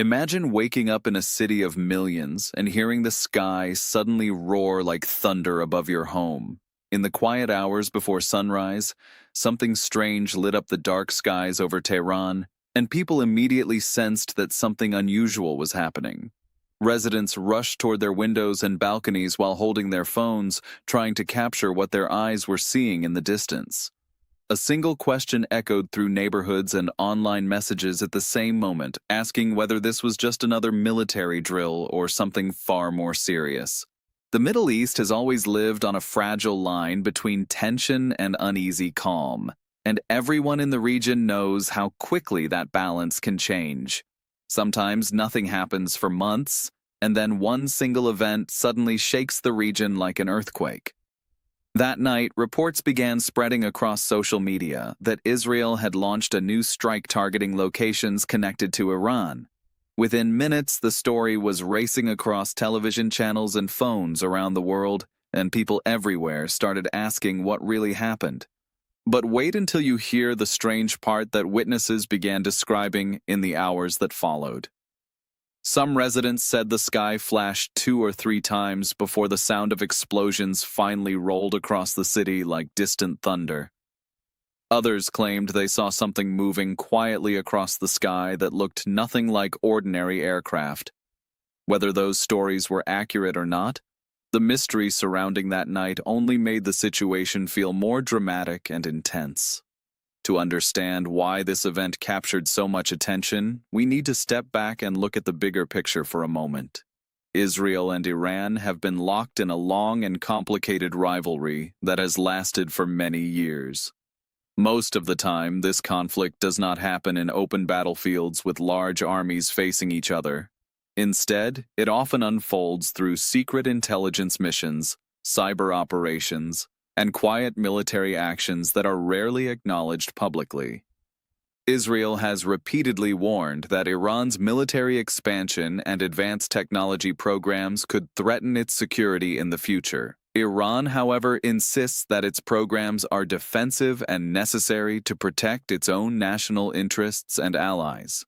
Imagine waking up in a city of millions and hearing the sky suddenly roar like thunder above your home. In the quiet hours before sunrise, something strange lit up the dark skies over Tehran, and people immediately sensed that something unusual was happening. Residents rushed toward their windows and balconies while holding their phones, trying to capture what their eyes were seeing in the distance. A single question echoed through neighborhoods and online messages at the same moment, asking whether this was just another military drill or something far more serious. The Middle East has always lived on a fragile line between tension and uneasy calm, and everyone in the region knows how quickly that balance can change. Sometimes nothing happens for months, and then one single event suddenly shakes the region like an earthquake. That night, reports began spreading across social media that Israel had launched a new strike targeting locations connected to Iran. Within minutes, the story was racing across television channels and phones around the world, and people everywhere started asking what really happened. But wait until you hear the strange part that witnesses began describing in the hours that followed. Some residents said the sky flashed 2 or 3 times before the sound of explosions finally rolled across the city like distant thunder. Others claimed they saw something moving quietly across the sky that looked nothing like ordinary aircraft. Whether those stories were accurate or not, the mystery surrounding that night only made the situation feel more dramatic and intense. To understand why this event captured so much attention, we need to step back and look at the bigger picture for a moment. Israel and Iran have been locked in a long and complicated rivalry that has lasted for many years. Most of the time, this conflict does not happen in open battlefields with large armies facing each other. Instead, it often unfolds through secret intelligence missions, cyber operations, and quiet military actions that are rarely acknowledged publicly. Israel has repeatedly warned that Iran's military expansion and advanced technology programs could threaten its security in the future. Iran, however, insists that its programs are defensive and necessary to protect its own national interests and allies.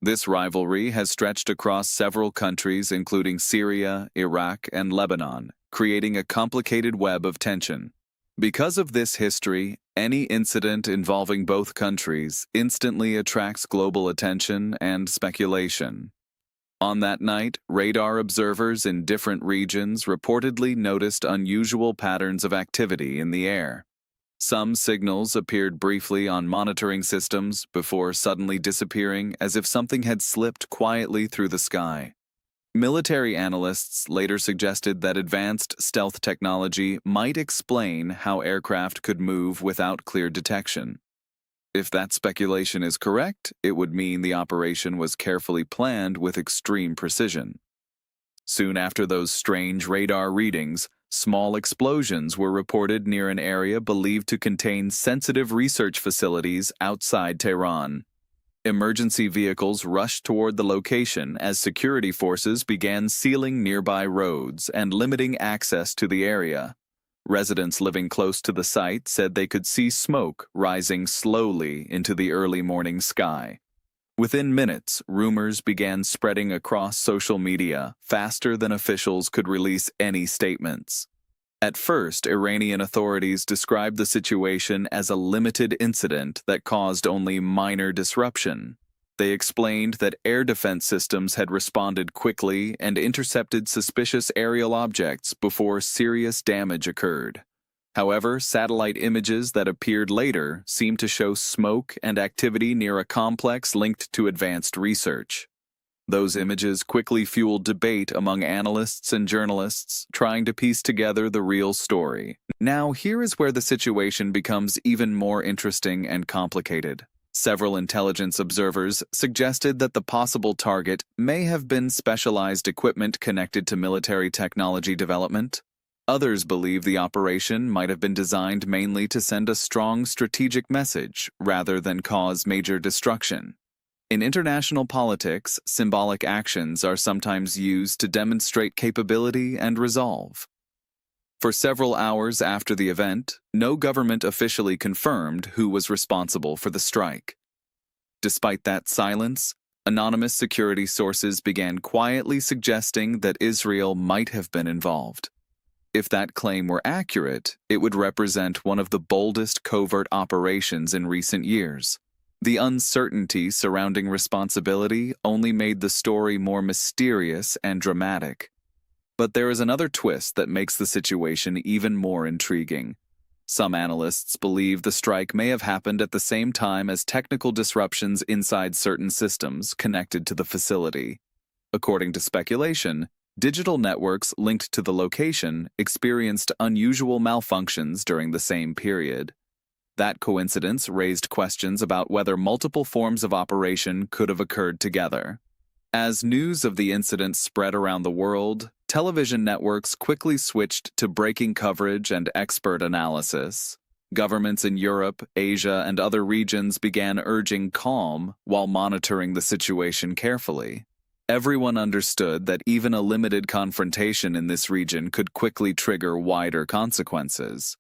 This rivalry has stretched across several countries, including Syria, Iraq, and Lebanon, creating a complicated web of tension. Because of this history, any incident involving both countries instantly attracts global attention and speculation. On that night, radar observers in different regions reportedly noticed unusual patterns of activity in the air. Some signals appeared briefly on monitoring systems before suddenly disappearing as if something had slipped quietly through the sky. Military analysts later suggested that advanced stealth technology might explain how aircraft could move without clear detection. If that speculation is correct, it would mean the operation was carefully planned with extreme precision. Soon after those strange radar readings, small explosions were reported near an area believed to contain sensitive research facilities outside Tehran. Emergency vehicles rushed toward the location as security forces began sealing nearby roads and limiting access to the area. Residents living close to the site said they could see smoke rising slowly into the early morning sky. Within minutes, rumors began spreading across social media, faster than officials could release any statements. At first, Iranian authorities described the situation as a limited incident that caused only minor disruption. They explained that air defense systems had responded quickly and intercepted suspicious aerial objects before serious damage occurred. However, satellite images that appeared later seemed to show smoke and activity near a complex linked to advanced research. Those images quickly fueled debate among analysts and journalists, trying to piece together the real story. Now, here is where the situation becomes even more interesting and complicated. Several intelligence observers suggested that the possible target may have been specialized equipment connected to military technology development. Others believe the operation might have been designed mainly to send a strong strategic message rather than cause major destruction. In international politics, symbolic actions are sometimes used to demonstrate capability and resolve. For several hours after the event, no government officially confirmed who was responsible for the strike. Despite that silence, Anonymous security sources began quietly suggesting that Israel might have been involved. If that claim were accurate, it would represent one of the boldest covert operations in recent years. The uncertainty surrounding responsibility only made the story more mysterious and dramatic. But there is another twist that makes the situation even more intriguing. Some analysts believe the strike may have happened at the same time as technical disruptions inside certain systems connected to the facility. According to speculation, digital networks linked to the location experienced unusual malfunctions during the same period. That coincidence raised questions about whether multiple forms of operation could have occurred together. As news of the incident spread around the world, television networks quickly switched to breaking coverage and expert analysis. Governments in Europe, Asia, and other regions began urging calm while monitoring the situation carefully. Everyone understood that even a limited confrontation in this region could quickly trigger wider consequences.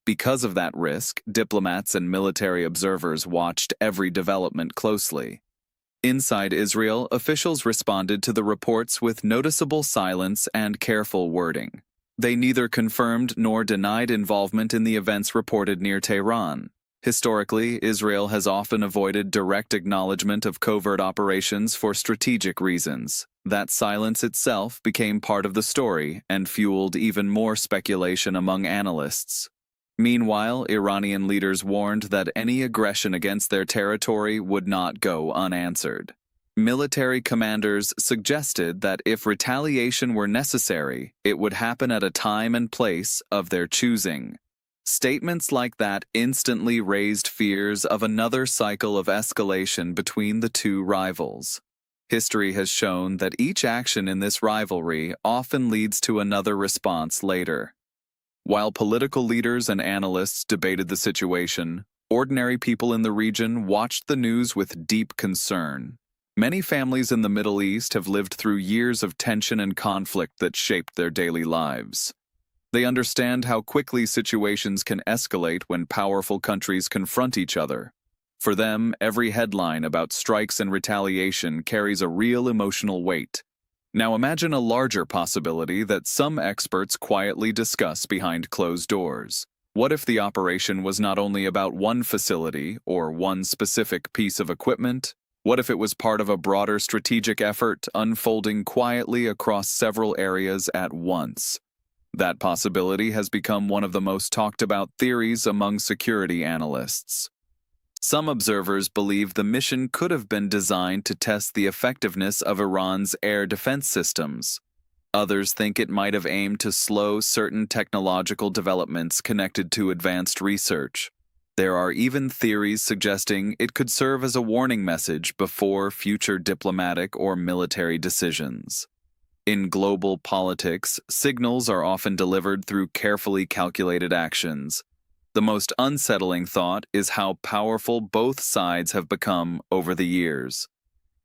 Because of that risk, diplomats and military observers watched every development closely. Inside Israel, officials responded to the reports with noticeable silence and careful wording. They neither confirmed nor denied involvement in the events reported near Tehran. Historically, Israel has often avoided direct acknowledgement of covert operations for strategic reasons. That silence itself became part of the story and fueled even more speculation among analysts. Meanwhile, Iranian leaders warned that any aggression against their territory would not go unanswered. Military commanders suggested that if retaliation were necessary, it would happen at a time and place of their choosing. Statements like that instantly raised fears of another cycle of escalation between the two rivals. History has shown that each action in this rivalry often leads to another response later. While political leaders and analysts debated the situation, ordinary people in the region watched the news with deep concern. Many families in the Middle East have lived through years of tension and conflict that shaped their daily lives. They understand how quickly situations can escalate when powerful countries confront each other. For them, every headline about strikes and retaliation carries a real emotional weight. Now imagine a larger possibility that some experts quietly discuss behind closed doors. What if the operation was not only about one facility or one specific piece of equipment? What if it was part of a broader strategic effort unfolding quietly across several areas at once? That possibility has become one of the most talked about theories among security analysts. Some observers believe the mission could have been designed to test the effectiveness of Iran's air defense systems. Others think it might have aimed to slow certain technological developments connected to advanced research. There are even theories suggesting it could serve as a warning message before future diplomatic or military decisions. In global politics, signals are often delivered through carefully calculated actions. The most unsettling thought is how powerful both sides have become over the years.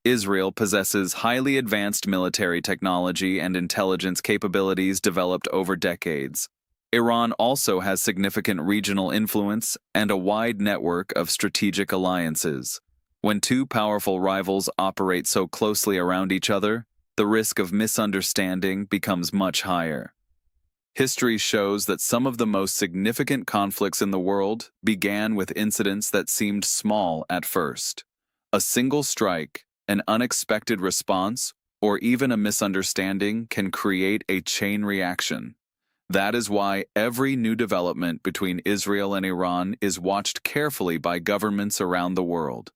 Israel possesses highly advanced military technology and intelligence capabilities developed over decades. Iran also has significant regional influence and a wide network of strategic alliances. When two powerful rivals operate so closely around each other, the risk of misunderstanding becomes much higher. History shows that some of the most significant conflicts in the world began with incidents that seemed small at first. A single strike, an unexpected response, or even a misunderstanding can create a chain reaction. That is why every new development between Israel and Iran is watched carefully by governments around the world.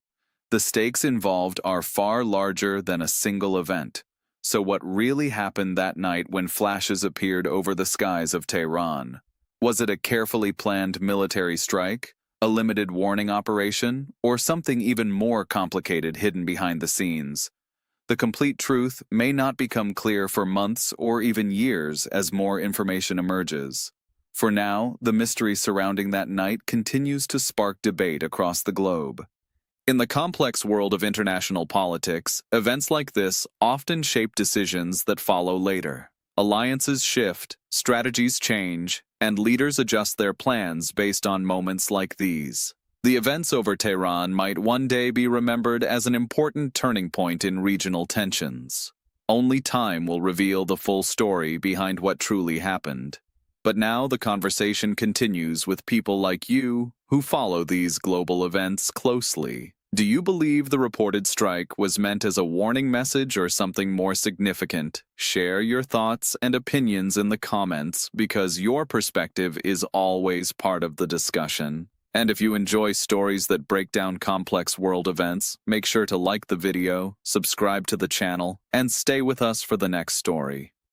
The stakes involved are far larger than a single event. So what really happened that night when flashes appeared over the skies of Tehran? Was it a carefully planned military strike, a limited warning operation, or something even more complicated hidden behind the scenes? The complete truth may not become clear for months or even years as more information emerges. For now, the mystery surrounding that night continues to spark debate across the globe. In the complex world of international politics, events like this often shape decisions that follow later. Alliances shift, strategies change, and leaders adjust their plans based on moments like these. The events over Tehran might one day be remembered as an important turning point in regional tensions. Only time will reveal the full story behind what truly happened. But now the conversation continues with people like you who follow these global events closely. Do you believe the reported strike was meant as a warning message or something more significant? Share your thoughts and opinions in the comments because your perspective is always part of the discussion. And if you enjoy stories that break down complex world events, make sure to like the video, subscribe to the channel, and stay with us for the next story.